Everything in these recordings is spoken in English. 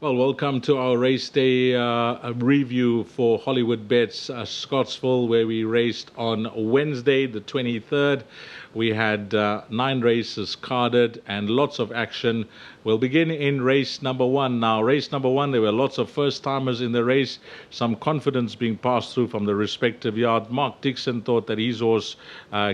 Well, welcome to our race day review for Hollywoodbets Scottsville, where we raced on Wednesday, the 23rd. We had 9 races carded and lots of action. We'll begin in race number 1. Now, race number 1, there were lots of first-timers in the race, some confidence being passed through from the respective yard. Mark Dixon thought that his horse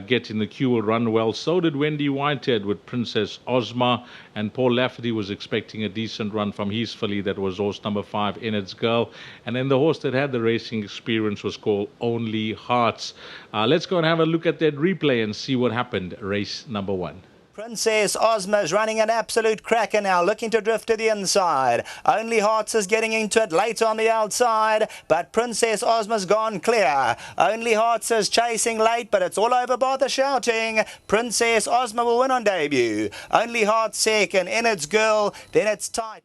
Get in the Queue will run well. So did Wendy Whitehead with Princess Osman, and Paul Lafferty was expecting a decent run from his filly. That was horse number 5, In Its Girl. And then the horse that had the racing experience was called Only Hearts. Let's go and have a look at that replay and see what happened. Race number 1. Princess Osma's running an absolute cracker now, looking to drift to the inside. Only Hearts is getting into it late on the outside, but Princess Osma's gone clear. Only Hearts is chasing late, but it's all over by the shouting. Princess Osma will win on debut. Only Hearts second, In Its Girl, then it's tight.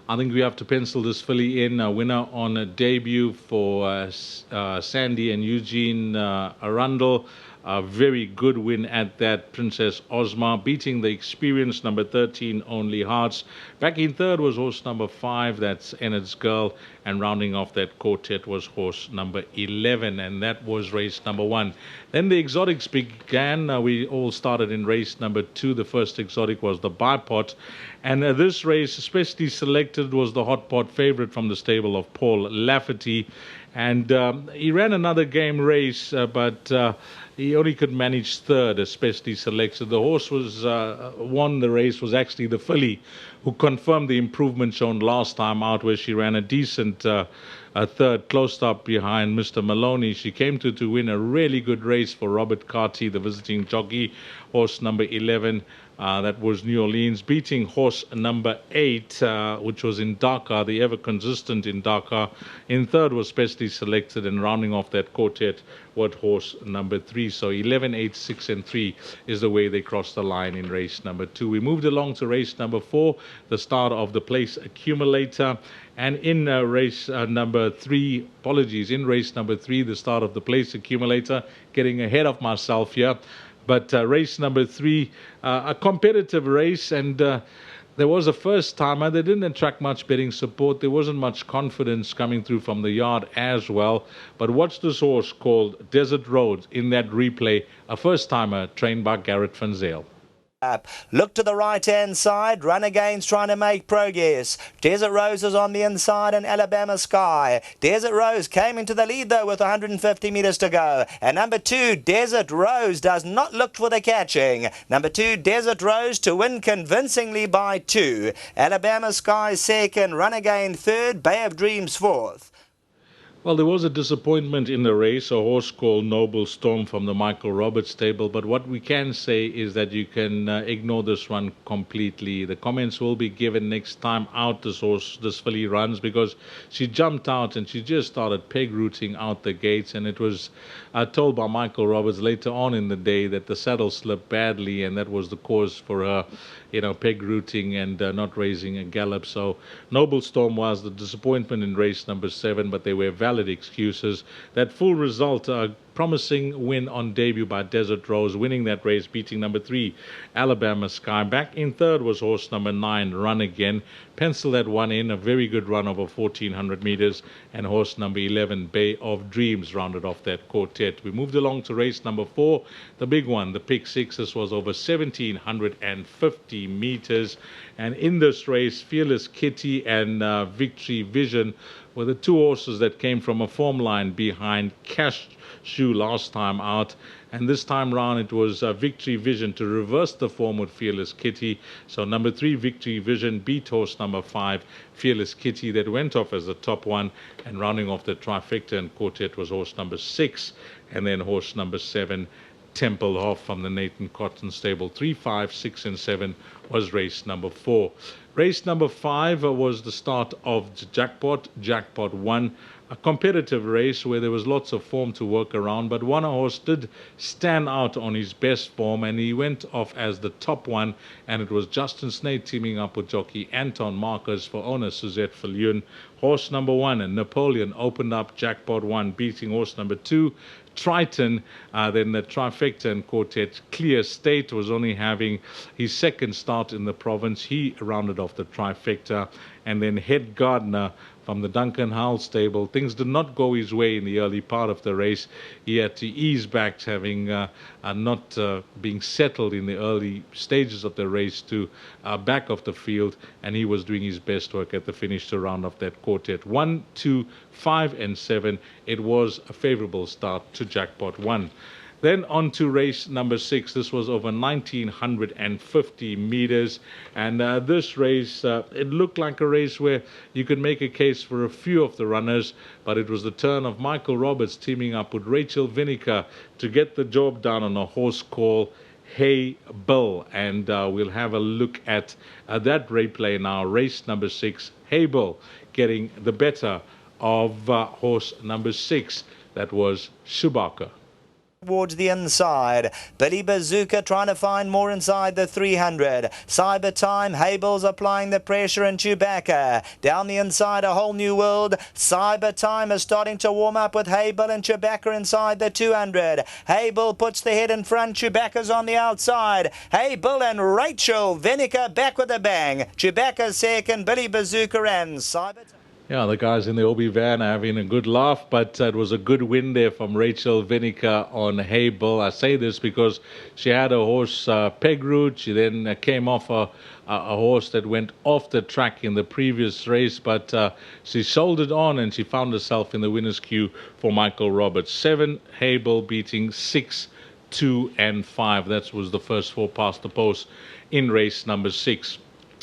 I think we have to pencil this filly in. A winner on a debut for Sandy and Eugene Arundel. A very good win at that. Princess Osma beating the experienced number 13, Only Hearts. Back in third was horse number 5, that's In Its Girl. And rounding off that quartet was horse number 11, and that was race number 1. Then the exotics began. We all started in race number 2. The first exotic was the Bipot. And this race, especially selected, was the hot pot favorite from the stable of Paul Lafferty. And he ran another game race, but he only could manage third, especially selected. The horse was won the race was actually the filly, who confirmed the improvement shown last time out, where she ran a decent third, close up behind Mr. Maloney. She came to win a really good race for Robert Carty, the visiting jockey. Horse number 11, that was New Orleans, beating horse number 8, which was in Dakar, the ever consistent in Dakar. In third was specially selected, and rounding off that quartet was horse number 3. So 11, 8, 6 and 3 is the way they crossed the line in race number 2. We moved along to race number 4, the start of the Place Accumulator. And in race number 3, in race number 3, the start of the Place Accumulator, getting ahead of myself here. But race number 3, a competitive race, and there was a first-timer. They didn't attract much betting support. There wasn't much confidence coming through from the yard as well. But watch this horse called Desert Rose in that replay, a first-timer trained by Garrett Van Zyl. Look to the right-hand side. Renegades trying to make progress. Desert Rose is on the inside and Alabama Sky. Desert Rose came into the lead, though, with 150 metres to go. And number 2, Desert Rose, does not look for the catching. Number 2, Desert Rose, to win convincingly by 2. Alabama Sky second. Renegade third. Bay of Dreams fourth. Well, there was a disappointment in the race, a horse called Noble Storm from the Michael Roberts stable. But what we can say is that you can ignore this run completely. The comments will be given next time out this filly runs, because she jumped out and she just started peg rooting out the gates. And it was told by Michael Roberts later on in the day that the saddle slipped badly, and that was the cause for her, peg rooting and not raising a gallop. So Noble Storm was the disappointment in race number 7, but they were valid excuses. That full result, promising win on debut by Desert Rose, winning that race, beating number 3, Alabama Sky. Back in third was horse number 9, Run Again. Pencil that one in, a very good run over 1,400 meters. And horse number 11, Bay of Dreams, rounded off that quartet. We moved along to race number 4, the big one, the pick 6. This was over 1,750 meters. And in this race, Fearless Kitty and Victory Vision were the 2 horses that came from a form line behind Cash Shoe last time out. And this time round it was Victory Vision to reverse the form with Fearless Kitty. So number 3, Victory Vision, beat horse number 5, Fearless Kitty, that went off as the top one. And rounding off the trifecta and quartet was horse number 6, and then horse number 7, Temple Hoff from the Nathan Cotton stable. 3, 5, 6 and 7 was race number 4. Race number 5 was the start of the Jackpot 1, a competitive race where there was lots of form to work around, but one horse did stand out on his best form, and he went off as the top one, and it was Justin Snade teaming up with jockey Anton Marcus for owner Suzette Viljoen. Horse number 1, and Napoleon, opened up Jackpot 1, beating horse number 2, Triton, then the trifecta and quartet. Clear State was only having his second start in the province. He rounded off the trifecta. And then Head Gardener from the Duncan Howell stable. Things did not go his way in the early part of the race. He had to ease back, having not being settled in the early stages of the race to back of the field, and he was doing his best work at the finish to round off that quartet. 1, 2, 5, and 7. It was a favorable start to Jackpot 1. Then on to race number 6. This was over 1,950 meters. And this race, it looked like a race where you could make a case for a few of the runners, but it was the turn of Michael Roberts teaming up with Rachel Vinegar to get the job done on a horse called Habel. And we'll have a look at that replay now. Race number 6, Habel getting the better of horse number 6. That was Shubaka. Towards the inside, Billy Bazooka trying to find more inside the 300. Cyber Time, Habel's applying the pressure, and Chewbacca down the inside, a whole new world. Cyber Time is starting to warm up with Habel and Chewbacca inside the 200. Habel puts the head in front, Chewbacca's on the outside. Habel and Rachel Vinegar back with a bang. Chewbacca second, Billy Bazooka and Cyber Time. Yeah, the guys in the Obi van are having a good laugh, but it was a good win there from Rachel Vinegar on Habel. I say this because she had a horse, Peg Root. She then came off a horse that went off the track in the previous race, but she shouldered on and she found herself in the winner's queue for Michael Roberts. 7, Habel beating 6, 2, and 5. That was the first 4 past the post in race number 6.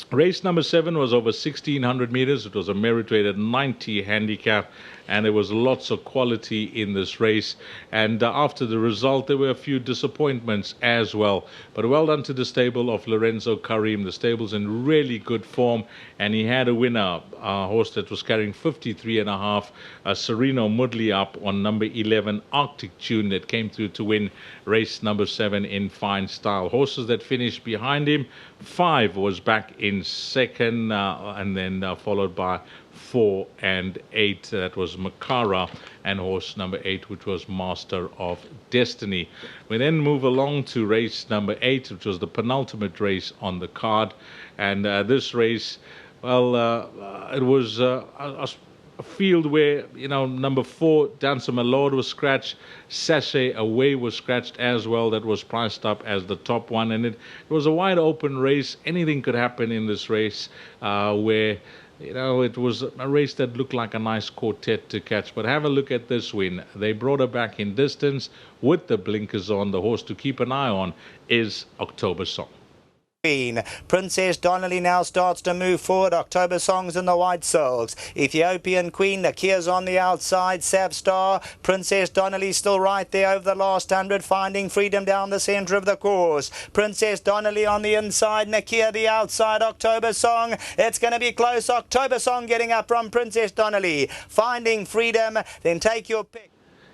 Race number 7 was over 1,600 meters. It was a merit-rated 90 handicap, and there was lots of quality in this race. And after the result, there were a few disappointments as well. But well done to the stable of Lorenzo Karim. The stable's in really good form, and he had a winner, a horse that was carrying 53.5, Sereno Mudley up on number 11, Arctic Tune, that came through to win race number 7 in fine style. Horses that finished behind him, 5 was back in second, and then followed by 4 and 8. That was Makara, and horse number 8, which was Master of Destiny. We then move along to race number 8, which was the penultimate race on the card. And this race, well, it was a field where, you know, number 4, Dancer My Lord, was scratched. Sachet Away was scratched as well. That was priced up as the top one. And it was a wide open race. Anything could happen in this race, where, you know, it was a race that looked like a nice quartet to catch. But have a look at this win. They brought her back in distance with the blinkers on. The horse to keep an eye on is October Song. Princess Donnelly now starts to move forward. October Songs in the white silks. Ethiopian Queen, Nakia's on the outside. Savstar, Princess Donnelly still right there over the last 100, finding freedom down the centre of the course. Princess Donnelly on the inside, Nakia the outside. October Song, it's going to be close. October Song getting up from Princess Donnelly, finding freedom. Then take your pick.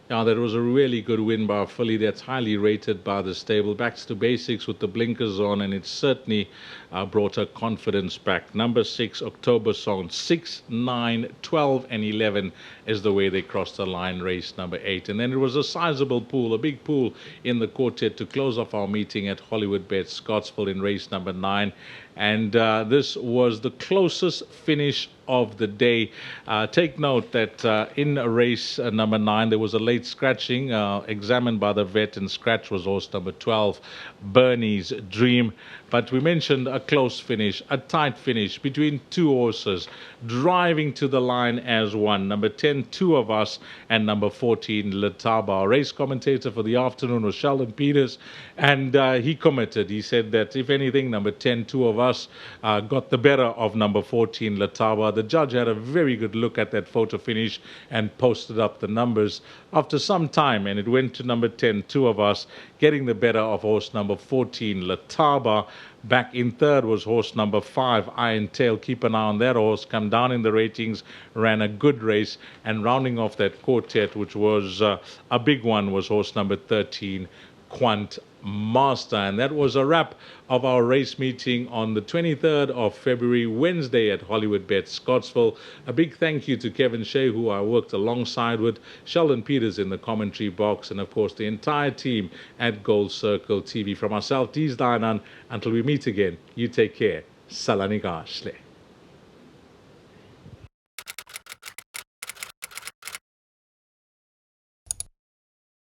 Now, that was a really good win by a filly that's highly rated by the stable. Back to basics with the blinkers on, and it certainly brought her confidence back. Number 6, October Song. 6, 9, 12, and 11 is the way they crossed the line, race number 8. And then it was a sizable pool, a big pool in the quartet to close off our meeting at Hollywoodbets, Scottsville, in race number 9. And this was the closest finish of the day. Take note that in race number 9, there was a late scratching examined by the vet, and scratch was horse number 12, Bernie's Dream. But we mentioned a close finish, a tight finish between 2 horses, driving to the line as one. Number 10, Two of Us, and number 14, Letaba. Our race commentator for the afternoon was Sheldon Peters, and he commented. He said that, if anything, number 10, Two of Us, got the better of number 14, Letaba. The judge had a very good look at that photo finish and posted up the numbers after some time, and it went to number 10, Two of Us, getting the better of horse number 14, Letaba. Back in third was horse number 5, Iron Tail. Keep an eye on that horse. Come down in the ratings, ran a good race. And rounding off that quartet, which was a big one, was horse number 13, Quant master. And that was a wrap of our race meeting on the 23rd of February, Wednesday at Hollywoodbets, Scottsville. A big thank you to Kevin Shea, who I worked alongside with, Sheldon Peters in the commentary box, and of course the entire team at Gold Circle TV. From myself, Dees Dainan, until we meet again, you take care. Salani Gashle.